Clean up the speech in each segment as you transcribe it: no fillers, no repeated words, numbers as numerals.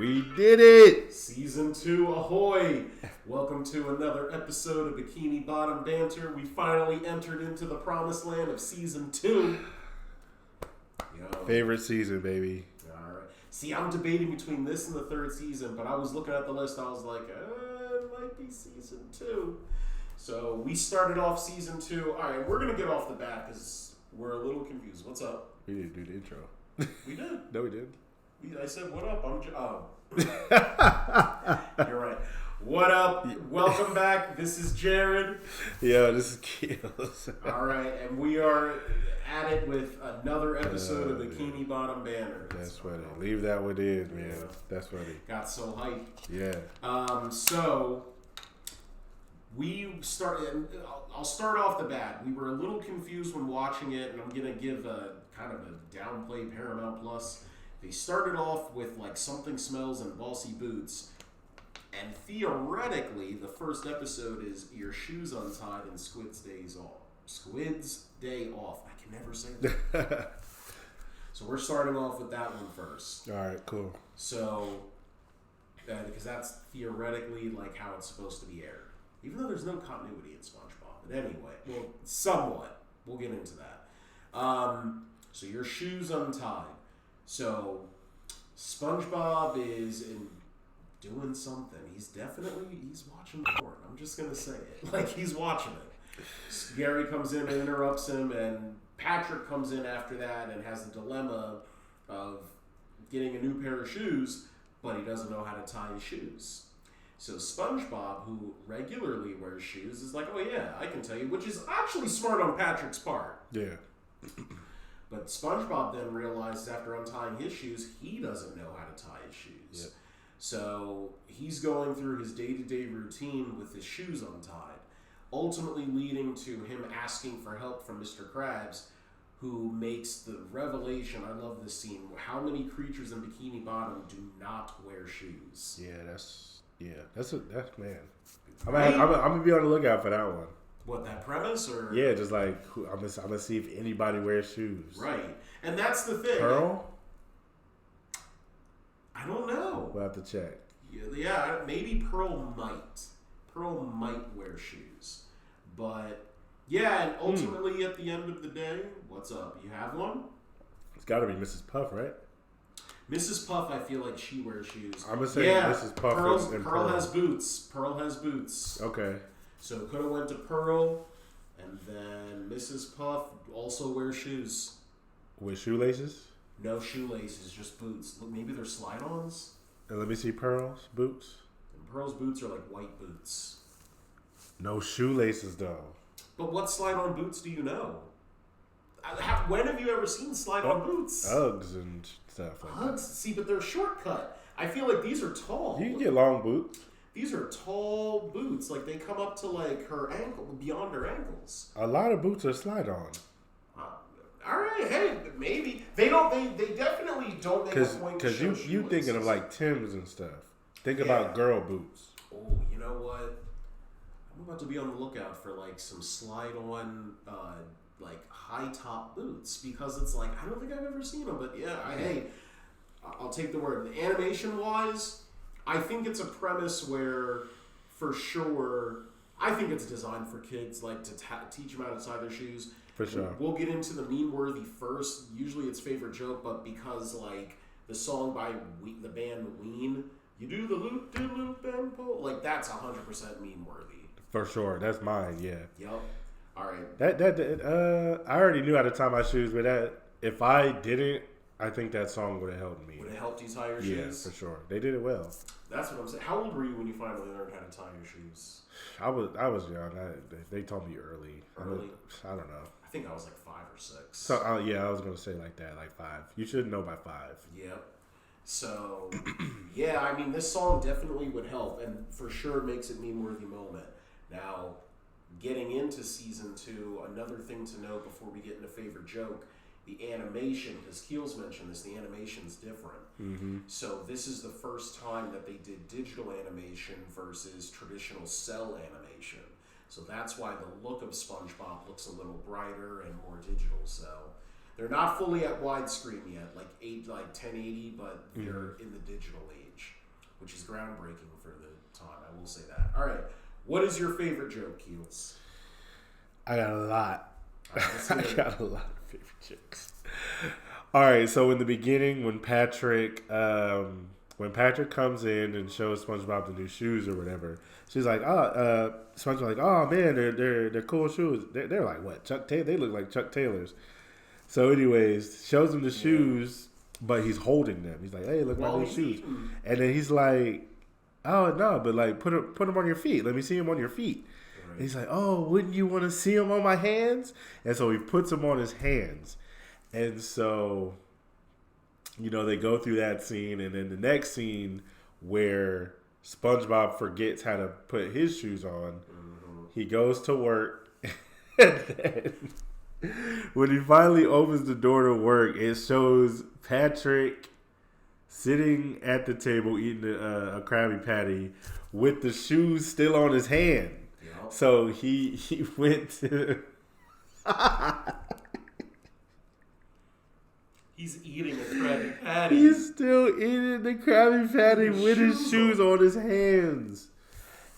We did it! Season 2, ahoy! Welcome to another episode of Bikini Bottom Banter. We finally entered into the promised land of Season 2. Favorite season, baby. Alright. See, I'm debating between this and the third season, but I was looking at the list, I was like, it might be Season 2. So, we started off Season 2. Alright, we're going to get off the bat because we're a little confused. What's up? We didn't do the intro. We did. No, we didn't. I said, what up? You're right. What up? Welcome back. This is Jared. Yeah, this is Keels. All right, and we are at it with another episode of Bikini Bottom Banter. That's funny. Leave that one in, man. Yeah. That's funny. Got so hyped. Yeah. So we started. I'll start off the bat. We were a little confused when watching it, and I'm gonna give a kind of a downplay Paramount Plus. They started off with like Something Smells and Bossy Boots, and theoretically, the first episode is Your Shoes Untied and Squid's Days Off. Squid's Day Off. I can never say that. So we're starting off with that one first. All right, cool. So, because that's theoretically like how it's supposed to be aired, even though there's no continuity in SpongeBob. But anyway, well, somewhat. We'll get into that. So Your Shoes Untied. So, SpongeBob is doing something. He's watching the porn. I'm just going to say it. Like, he's watching it. Gary comes in and interrupts him, and Patrick comes in after that and has the dilemma of getting a new pair of shoes, but he doesn't know how to tie his shoes. So, SpongeBob, who regularly wears shoes, is like, oh yeah, I can tell you, which is actually smart on Patrick's part. Yeah. But SpongeBob then realized after untying his shoes, he doesn't know how to tie his shoes. Yep. So he's going through his day-to-day routine with his shoes untied, ultimately leading to him asking for help from Mr. Krabs, who makes the revelation. I love this scene. How many creatures in Bikini Bottom do not wear shoes? That's man. I'm gonna be on the lookout for that one. What, that premise, or yeah, just like I'm gonna see if anybody wears shoes. Right, and that's the thing. Pearl? I don't know. We'll have to check. Yeah, maybe Pearl might. Pearl might wear shoes, but yeah, and ultimately at the end of the day, what's up? You have one? It's got to be Mrs. Puff, right? Mrs. Puff, I feel like she wears shoes. I'm gonna say Mrs. Puff and Pearl has boots. Pearl has boots. Okay. So could have went to Pearl, and then Mrs. Puff also wears shoes. With shoelaces? No shoelaces, just boots. Look, maybe they're slide-ons. And let me see Pearl's boots. And Pearl's boots are like white boots. No shoelaces though. But what slide-on boots do you know? When have you ever seen slide-on boots? Uggs and stuff like that. Uggs? See, but they're shortcut. I feel like these are tall. You can get long boots. These are tall boots. Like, they come up to, like, her ankle, beyond her ankles. A lot of boots are slide-on. All right, hey, maybe. They definitely don't make a point to show Because you thinking of, like, Timbs and stuff. Think about girl boots. Oh, you know what? I'm about to be on the lookout for, like, some slide-on, like, high-top boots. Because it's like, I don't think I've ever seen them. But, yeah, I'll take the word. Animation-wise, I think it's a premise where, for sure, I think it's designed for kids, like, to teach them how to tie their shoes. For sure. We'll get into the meme-worthy first. Usually it's favorite joke, but because, like, the song by the band Ween, you do the loop-de-loop and pull, like, that's 100% meme-worthy. For sure. That's mine, yeah. Yep. All right. I already knew how to tie my shoes, but if I didn't, I think that song would have helped me. Would it help you tie your shoes? Yeah, for sure. They did it well. That's what I'm saying. How old were you when you finally learned how to tie your shoes? I was young. They taught me early. Early? I don't know. I think I was like 5 or 6. So yeah, I was gonna say like that, like 5. You should know by 5. Yep. So yeah, I mean, this song definitely would help, and for sure makes it meme-worthy moment. Now, getting into season 2, another thing to note before we get into favorite joke. The animation, because Keels mentioned this, the animation's different. Mm-hmm. So this is the first time that they did digital animation versus traditional cell animation. So that's why the look of SpongeBob looks a little brighter and more digital. So They're not fully at widescreen yet, like 1080, but they're in the digital age, which is groundbreaking for the time. I will say that. All right, what is your favorite joke, Keels? I got a lot. Right, I got a lot of favorite jokes. All right, so in the beginning, when Patrick comes in and shows SpongeBob the new shoes or whatever, she's like, SpongeBob's like, oh man, they're cool shoes. They're like what? They look like Chuck Taylor's. So, anyways, shows him the shoes, but he's holding them. He's like, hey, look, my new shoes. And then he's like, oh no, but like put them on your feet. Let me see them on your feet. Right. And he's like, oh, wouldn't you want to see them on my hands? And so he puts them on his hands. And so, they go through that scene, and then the next scene where SpongeBob forgets how to put his shoes on, he goes to work, and then when he finally opens the door to work, it shows Patrick sitting at the table eating a Krabby Patty with the shoes still on his hand. Yep. So he went to... He's eating a Krabby Patty. He's still eating the Krabby Patty with his shoes on his hands.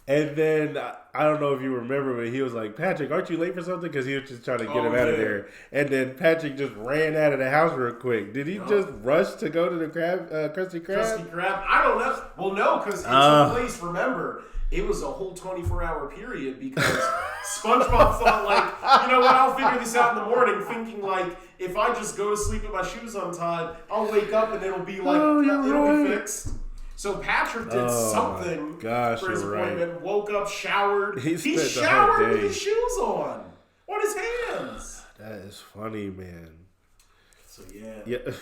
And then, I don't know if you remember, but he was like, Patrick, aren't you late for something? Because he was just trying to get him out of there. And then Patrick just ran out of the house real quick. Did he just rush to go to the Krusty Krab? Krusty Krab? I don't know. Well, no, because in some place, remember, it was a whole 24-hour period because SpongeBob thought, like, you know what, I'll figure this out in the morning, thinking, like, if I just go to sleep with my shoes untied, I'll wake up and it'll be like, it'll be fixed. So Patrick did something for his appointment, right. Woke up, showered. He showered with his shoes on his hands. That is funny, man. So, yeah. Yeah.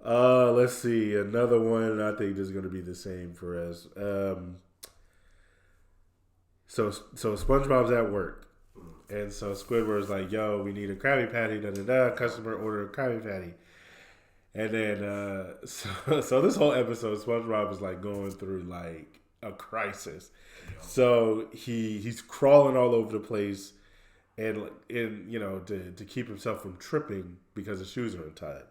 Let's see. Another one I think is going to be the same for us. So SpongeBob's at work. And so Squidward's like, yo, we need a Krabby Patty, da-da-da. Customer order a Krabby Patty. And then, so this whole episode, SpongeBob is like going through like a crisis. So he's crawling all over the place, and to keep himself from tripping because his shoes are untied.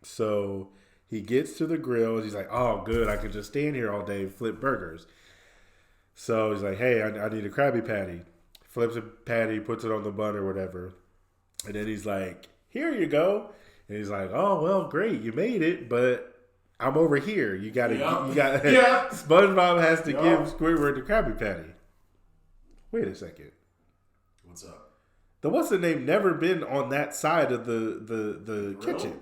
So he gets to the grill. He's like, oh, good, I can just stand here all day and flip burgers. So he's like, hey, I need a Krabby Patty. Flips a patty, puts it on the bun or whatever, and then he's like, here you go. And he's like, oh, well, great, you made it, but I'm over here. You got SpongeBob has to give Squidward the Krabby Patty. Wait a second. What's up? What's the name never been on that side of the kitchen.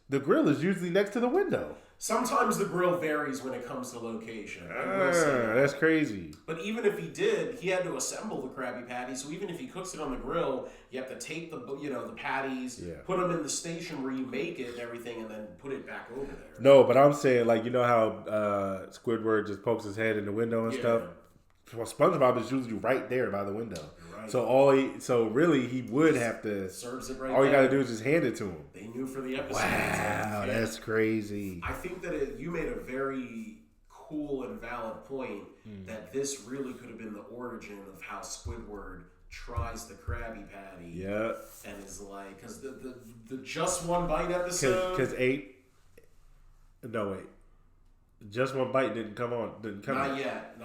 The grill is usually next to the window. Sometimes the grill varies when it comes to location. That's crazy. But even if he did, he had to assemble the Krabby Patty. So even if he cooks it on the grill, you have to take the patties, put them in the station where you make it and everything, and then put it back over there. No, but I'm saying, like, you know how Squidward just pokes his head in the window and stuff? Well, SpongeBob is usually right there by the window. Right. So really he would have to serves it right. All you got to do is just hand it to him. They knew for the episode. Wow, that's crazy. I think that you made a very cool and valid point that this really could have been the origin of how Squidward tries the Krabby Patty. Yeah, and is like, because the just one bite episode. Just one bite didn't come on. Not yet.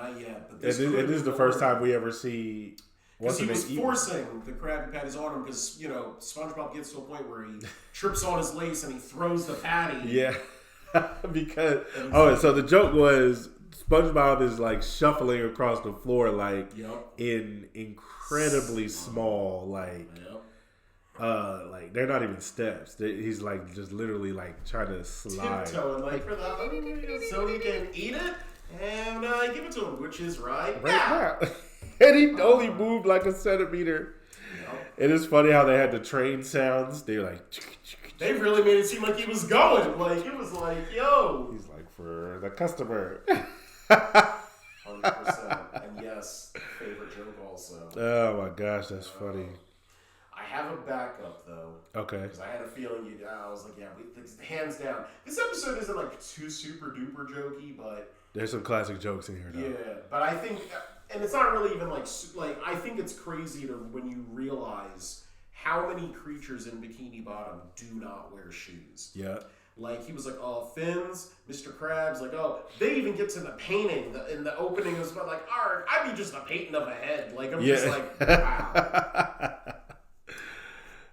But this is the first time we ever see. Because he was forcing the Krabby Patties on him because, SpongeBob gets to a point where he trips on his lace and he throws the patty. Yeah. So the joke was SpongeBob is like shuffling across the floor like in incredibly small, like they're not even steps. He's like just literally like trying to slide. Tiptoeing like for the so he can eat it and give it to him, which is right now. And he only moved like a centimeter. And it's funny how they had the train sounds. They were like... They really made it seem like he was going. Like, it was like, yo. He's like, for the customer. 100%. And yes, favorite joke also. Oh my gosh, that's funny. I have a backup, though. Okay. Because I had a feeling I was like, hands down. This episode isn't like too super duper jokey, but... There's some classic jokes in here, though. Yeah, but I think... And it's not really even like I think it's crazy when you realize how many creatures in Bikini Bottom do not wear shoes? Yeah. Like, he was like, oh, fins, Mr. Krabs, like, oh, they even get to the painting in the opening. It was about like, alright, I'd be just a painting of a head. Like, I'm just like, wow.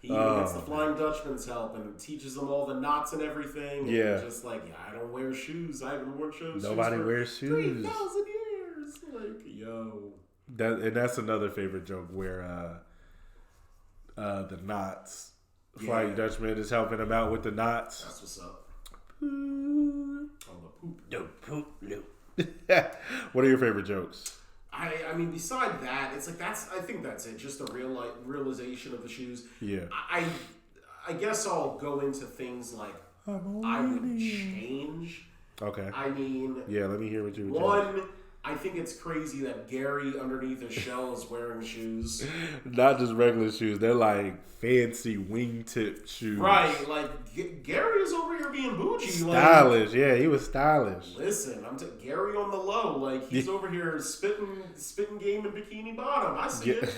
He even gets the Flying Dutchman's help and teaches them all the knots and everything. And just like, yeah, I don't wear shoes. I haven't worn shoes. Nobody wears shoes. 3,000 years. Like, yo. And that's another favorite joke where the knots. Flying Dutchman is helping him out with the knots. That's what's up. On the poop. No. What are your favorite jokes? I mean, beside that, it's like I think that's it. Just the realization of the shoes. Yeah. I guess I'll go into things like I would change. Okay. I mean, yeah. Let me hear what you would change. I think it's crazy that Gary underneath his shell is wearing shoes. Not just regular shoes. They're like fancy wingtip shoes. Right. Like, Gary is over here being bougie. Stylish. Yeah, he was stylish. Listen, Gary on the low. Like, he's over here spitting game in Bikini Bottom. I see it.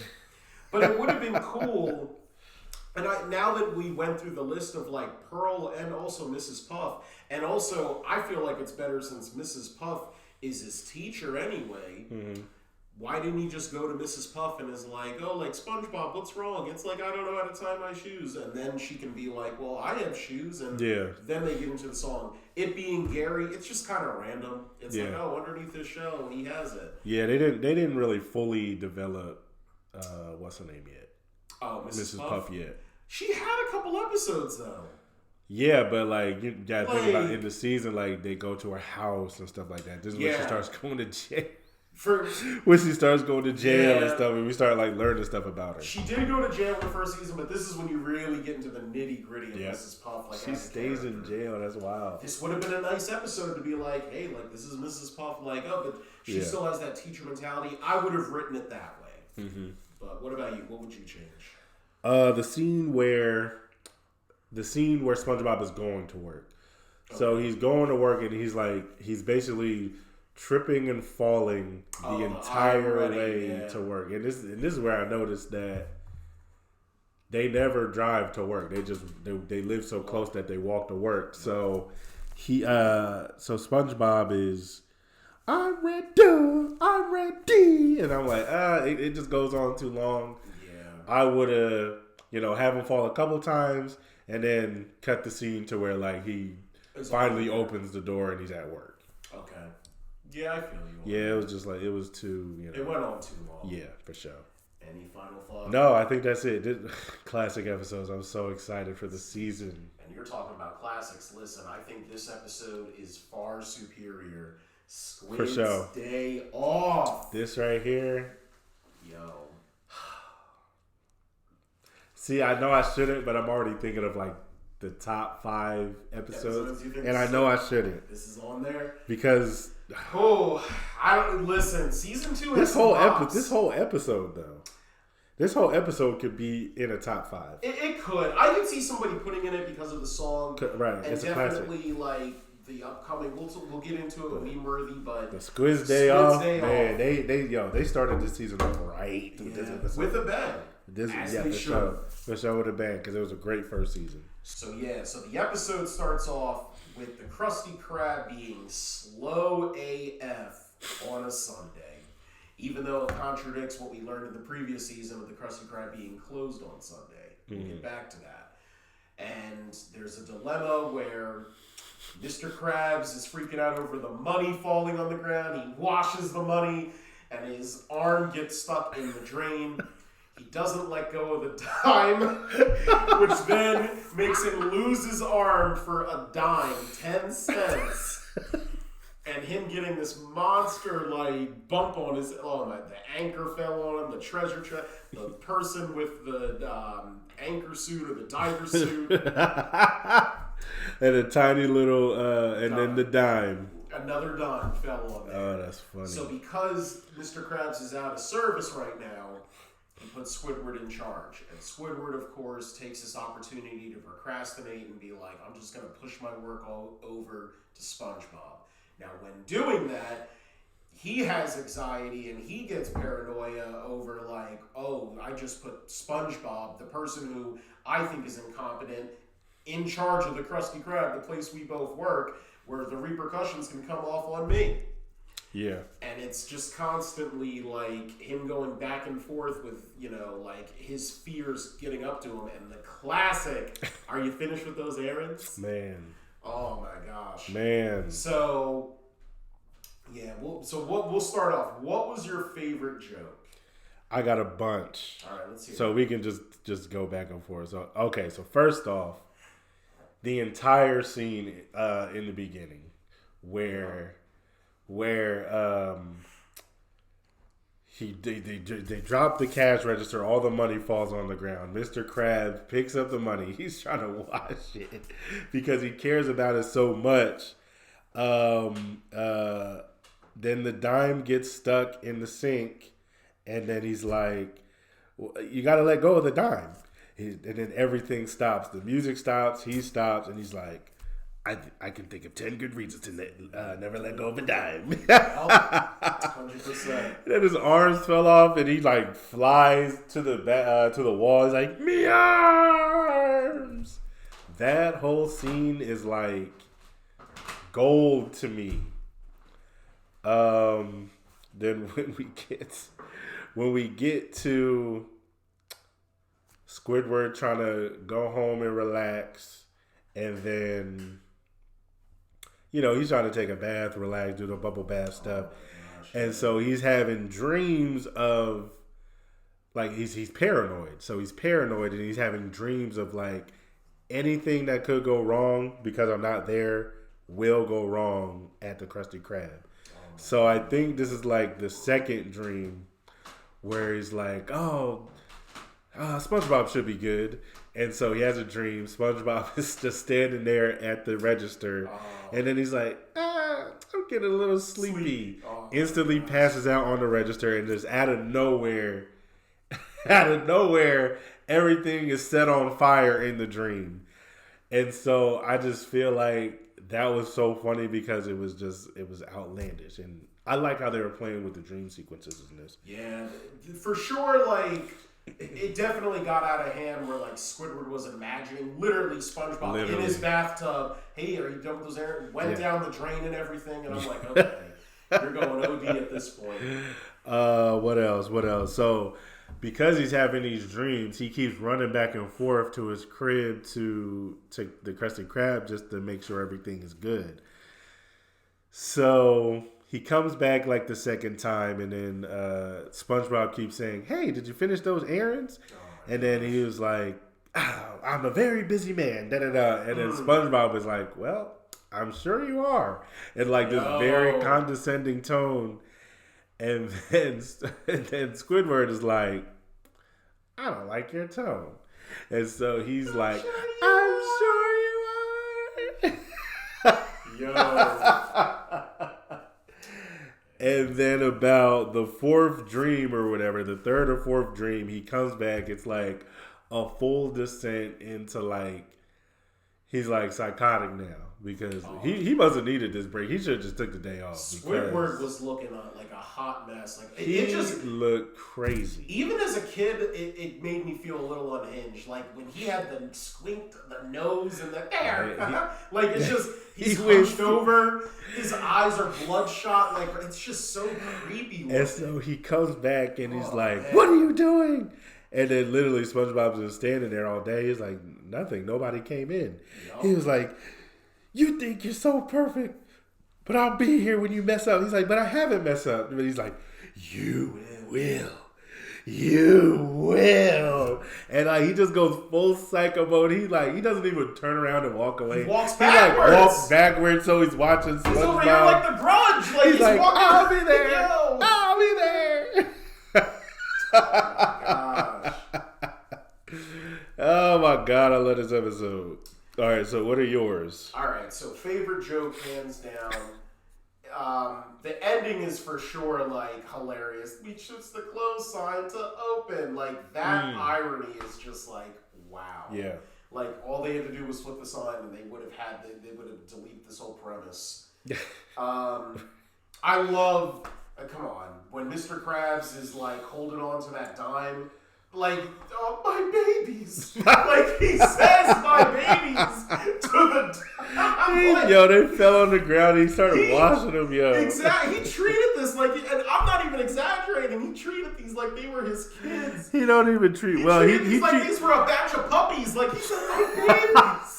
But it would have been cool. And now that we went through the list of, like, Pearl and also Mrs. Puff, and also I feel like it's better since Mrs. Puff is his teacher anyway. Mm-hmm. Why didn't he just go to Mrs. Puff and is like, oh, like, SpongeBob, what's wrong? It's like, I don't know how to tie my shoes. And then she can be like, well, I have shoes. And then they get into the song. It being Gary, it's just kind of random. It's like, oh, underneath his shell, he has it. Yeah, they didn't really fully develop, what's her name yet? Oh, Mrs. Puff yet. She had a couple episodes, though. Yeah, but like you gotta think about in the season, like they go to her house and stuff like that. This is when she starts going to jail. When she starts going to jail and stuff, and we start like learning stuff about her. She did go to jail in the first season, but this is when you really get into the nitty gritty of Mrs. Puff. Like, she stays in jail. That's wild. This would have been a nice episode to be like, hey, like this is Mrs. Puff. Like, oh, but she still has that teacher mentality. I would have written it that way. Mm-hmm. But what about you? What would you change? The scene where SpongeBob is going to work. Okay. So he's going to work and he's basically tripping and falling the entire way to work. And this is where I noticed that they never drive to work. They live so close that they walk to work. So SpongeBob is, I'm ready. And I'm like, it just goes on too long. Yeah. I would have, have him fall a couple times and then cut the scene to where like he finally opens the door and he's at work. Okay. Yeah, I feel you. Yeah, it was just like, it was too, It went on too long. Yeah, for sure. Any final thoughts? No, I think that's it. Classic episodes. I'm so excited for the season. And you're talking about classics. Listen, I think this episode is far superior. Squid's Day Off. This right here. Yo. See, I know I shouldn't, but I'm already thinking of like the top 5 episodes and I know I shouldn't. This is on there because I don't listen. Season 2. This whole episode though. This whole episode could be in a top 5. It could. I could see somebody putting in it because of the song, right? And it's definitely like the upcoming. We'll get into it with Meme-worthy, but the Squid's Day Off. Man, they started this season off right with a bang. For sure with a bang because it was a great first season. So the episode starts off with the Krusty Krab being slow AF on a Sunday, even though it contradicts what we learned in the previous season with the Krusty Krab being closed on Sunday. We'll get back to that. And there's a dilemma where Mr. Krabs is freaking out over the money falling on the ground. He washes the money, and his arm gets stuck in the drain. He doesn't let go of the dime, which then makes him lose his arm for a dime, 10 cents. And him getting this monster like bump on his the anchor fell on him, the treasure chest, the person with the anchor suit or the diver suit. And a tiny little and then the dime. Another dime fell on him. Oh, that's funny. So because Mr. Krabs is out of service right now, he puts Squidward in charge. And Squidward, of course, takes this opportunity to procrastinate and be like, I'm just going to push my work all over to SpongeBob. Now, when doing that, he has anxiety and he gets paranoia over like, oh, I just put Spongebob, the person who I think is incompetent, in charge of the Krusty Krab, the place we both work, where the repercussions can come off on me. Yeah. And it's just constantly like him going back and forth with, like his fears getting up to him. And the classic, are you finished with those errands? Man. Oh my gosh. Man. So, yeah, we'll start off. What was your favorite joke? I got a bunch. All right, let's hear So we can just go back and forth. So, okay, so first off, the entire scene in the beginning where they drop the cash register, all the money falls on the ground. Mr. Krabs picks up the money. He's trying to wash it because he cares about it so much. Then the dime gets stuck in the sink, and then he's like, "You got to let go of the dime." And then everything stops. The music stops. He stops, and he's like, I can think of 10 good reasons to never let go of a dime. 100%. Then his arms fell off, and he like flies to the wall. He's like, "Me arms!" That whole scene is like gold to me. Then when we get to Squidward trying to go home and relax, and then he's trying to take a bath, relax, do the bubble bath stuff. And so he's having dreams of, like, he's paranoid. So he's paranoid, and he's having dreams of, like, anything that could go wrong because I'm not there will go wrong at the Krusty Krab. So I think this is, like, the second dream where he's like, SpongeBob should be good. And so he has a dream. SpongeBob is just standing there at the register. And then he's like, I'm getting a little sleepy. Instantly passes out on the register, and just out of nowhere, everything is set on fire in the dream. And so I just feel like that was so funny because it was outlandish. And I like how they were playing with the dream sequences in this. Yeah, for sure, like, it definitely got out of hand where, like, Squidward was imagining literally SpongeBob in his bathtub. Hey, are you done with those errands? Went down the drain and everything. And I'm like, okay, you're going OD at this point. What else? So, because he's having these dreams, he keeps running back and forth to his crib to the Krusty Krab just to make sure everything is good. So he comes back like the second time, and then SpongeBob keeps saying, "Hey, did you finish those errands?" And then he was like, "I'm a very busy man." Da da da. And then SpongeBob was like, "Well, I'm sure you are," in like this very condescending tone. And then Squidward is like, "I don't like your tone," and so he's like, "I'm sure you are." Yo. And then about the fourth dream or whatever, the third or fourth dream, he comes back. It's like a full descent into, like, he's like psychotic now because he must have needed this break. He should have just took the day off. Squidward was looking like a hot mess. Like it just looked crazy. Even as a kid, it made me feel a little unhinged. Like when he had the squint, the nose, and the hair. Like it's just he's hunched over. His eyes are bloodshot. Like it's just so creepy looking. And so he comes back and he's like, man, "What are you doing?" And then literally SpongeBob's just standing there all day. He's like, "Nothing. Nobody came in." Yo. He was like, "You think you're so perfect, but I'll be here when you mess up." He's like, "But I haven't messed up." But he's like, "You will. You will." And like he just goes full psycho mode. He doesn't even turn around and walk away. He walks backwards. He like walks backwards, so he's watching SpongeBob. He's over here like the Grudge. Like he's like, walking, "I'll be there. Yo. I'll be there." Oh my gosh. Oh my god, I love this episode. All right, so what are yours? All right, so favorite joke, hands down. The ending is for sure like hilarious. We choose the close sign to open. Like that irony is just like wow. Yeah. Like all they had to do was flip the sign, and they would have deleted this whole premise. I love. Come on, when Mr. Krabs is like holding on to that dime. like, oh, my babies. Like, he says my babies to the... Like, yo, they fell on the ground and he started washing them, yo. Exactly. He treated this like... And I'm not even exaggerating. He treated these like they were his kids. He don't even treat... These were a batch of puppies. Like, he said my babies.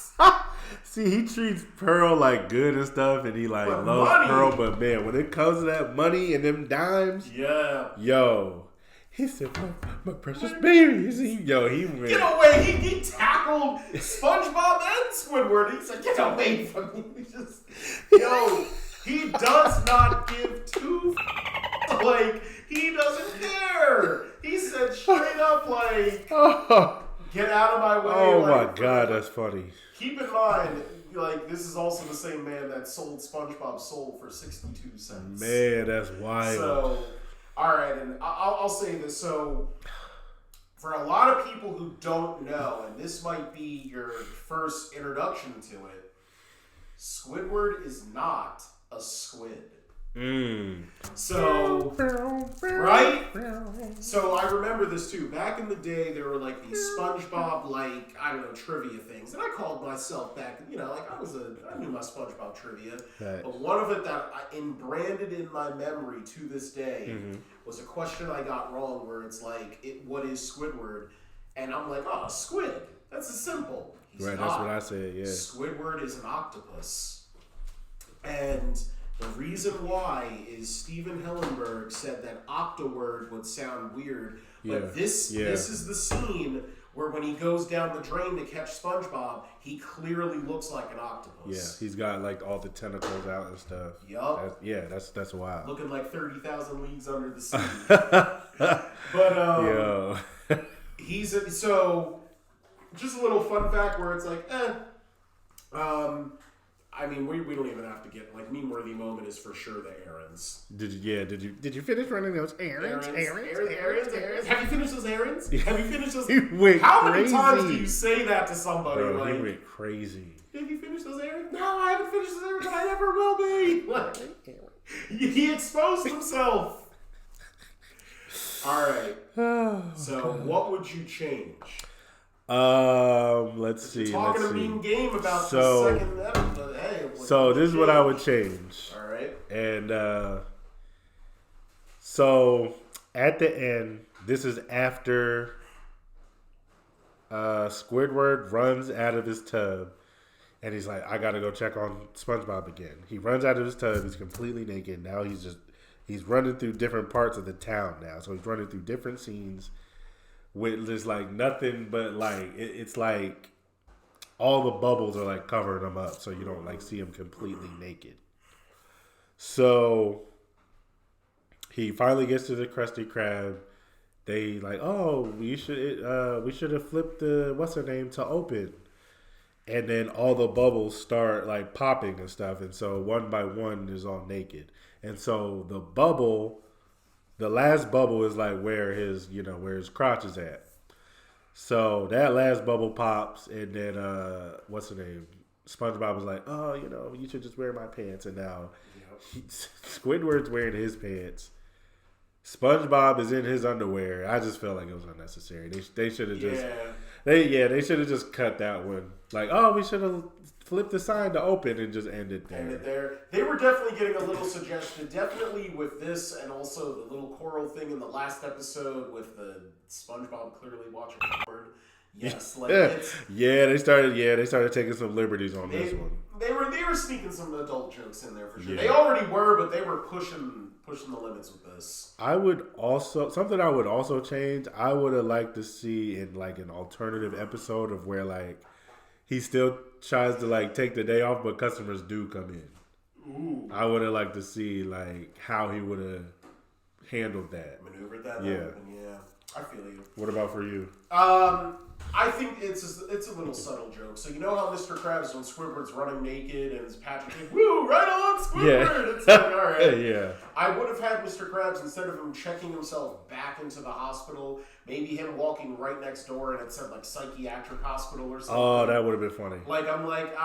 See, he treats Pearl like good and stuff, and he like but loves money. Pearl. But man, when it comes to that money and them dimes, yo, he said, "My precious babies." He went. Get away! He tackled SpongeBob and Squidward. He said, "Get away from me!" He does not give two. Like, he doesn't care. He said straight up, like, "Get out of my way!" Oh like, my god, that's funny. Keep in mind, like, this is also the same man that sold SpongeBob's soul for 62 cents. Man, that's wild. So, all right, and I'll say this. So, for a lot of people who don't know, and this might be your first introduction to it, Squidward is not a squid. So, right? So I remember this too. Back in the day, there were like these SpongeBob, like, I don't know, trivia things. And I called myself back, like I knew my SpongeBob trivia. Right. But one of it that I branded in my memory to this day was a question I got wrong where it's like, what is Squidward? And I'm like, oh, squid. That's as simple. Right, that's what I said, yeah. Squidward is an octopus. And the reason why is Steven Hillenburg said that Octoword would sound weird, but this is the scene where when he goes down the drain to catch SpongeBob, he clearly looks like an octopus. Yeah, he's got like all the tentacles out and stuff. Yup. That's wild. Looking like 30,000 Leagues Under the Sea. But so just a little fun fact where it's like, I mean, we don't even have to get, like, meme-worthy moment is for sure the errands. Did you finish running those errands? Errands? Have you finished those errands? Have you finished those? How many times do you say that to somebody? Bro, like, he went crazy. Have you finished those errands? No, I haven't finished those errands, but I never will be. Like, he exposed himself. All right. So, what would you change? Let's see. Talking a mean game about the second episode. Hey, so this is what I would change. All right. And so at the end, this is after Squidward runs out of his tub, and he's like, "I gotta go check on SpongeBob again." He runs out of his tub. He's completely naked. Now he's running through different parts of the town now. So he's running through different scenes. With just like nothing but like it's like all the bubbles are like covering him up, so you don't like see him completely naked. So he finally gets to the Krusty Krab. They like, oh, we should have flipped the what's her name to open, and then all the bubbles start like popping and stuff, and so one by one is all naked, and so the last bubble is like where his crotch is at. So that last bubble pops, and then what's her name? SpongeBob was like, "Oh, you should just wear my pants." And now Squidward's wearing his pants. SpongeBob is in his underwear. I just felt like it was unnecessary. They should have just they should have just cut that one. Like, oh, we should have flipped the sign to open and just ended there. They were definitely getting a little suggestion, definitely with this, and also the little choral thing in the last episode with the SpongeBob clearly watching porn. Yes, like they started taking some liberties on this one. They were sneaking some adult jokes in there for sure. Yeah. They already were, but they were pushing the limits with this. I would also change. I would have liked to see in like an alternative episode of where like he still tries to like take the day off, but customers do come in. Ooh. I would have liked to see like how he would have handled that. Maneuvered that. Yeah. I feel you. What about for you? I think it's a little subtle joke. So you know how Mr. Krabs, when Squidward's running naked and Patrick, like, woo, right on, Squidward. Yeah. It's like, all right. Yeah. I would have had Mr. Krabs, instead of him checking himself back into the hospital, maybe him walking right next door and it said like psychiatric hospital or something. Oh, that would have been funny. Like, I'm like,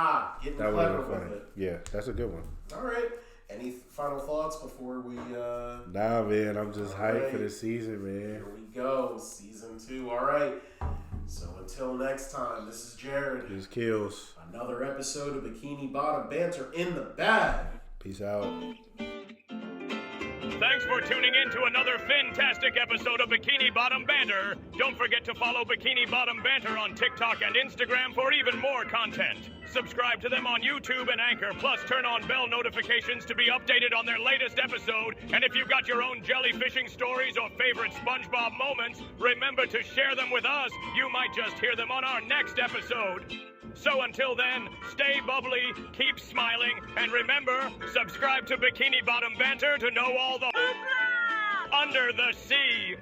getting clever with it. Yeah, that's a good one. All right. Any final thoughts before we... Nah, man, I'm just hyped for the season, man. Here we go, season 2. All right. So until next time, this is Jared. This Kills. Another episode of Bikini Bottom Banter in the bag. Peace out. Thanks for tuning in to another fantastic episode of Bikini Bottom Banter. Don't forget to follow Bikini Bottom Banter on TikTok and Instagram for even more content. Subscribe to them on YouTube and Anchor, plus turn on bell notifications to be updated on their latest episode. And if you've got your own jellyfishing stories or favorite Spongebob moments, remember to share them with us. You might just hear them on our next episode. So until then, stay bubbly, keep smiling, and remember, subscribe to Bikini Bottom Banter to know all the under the sea.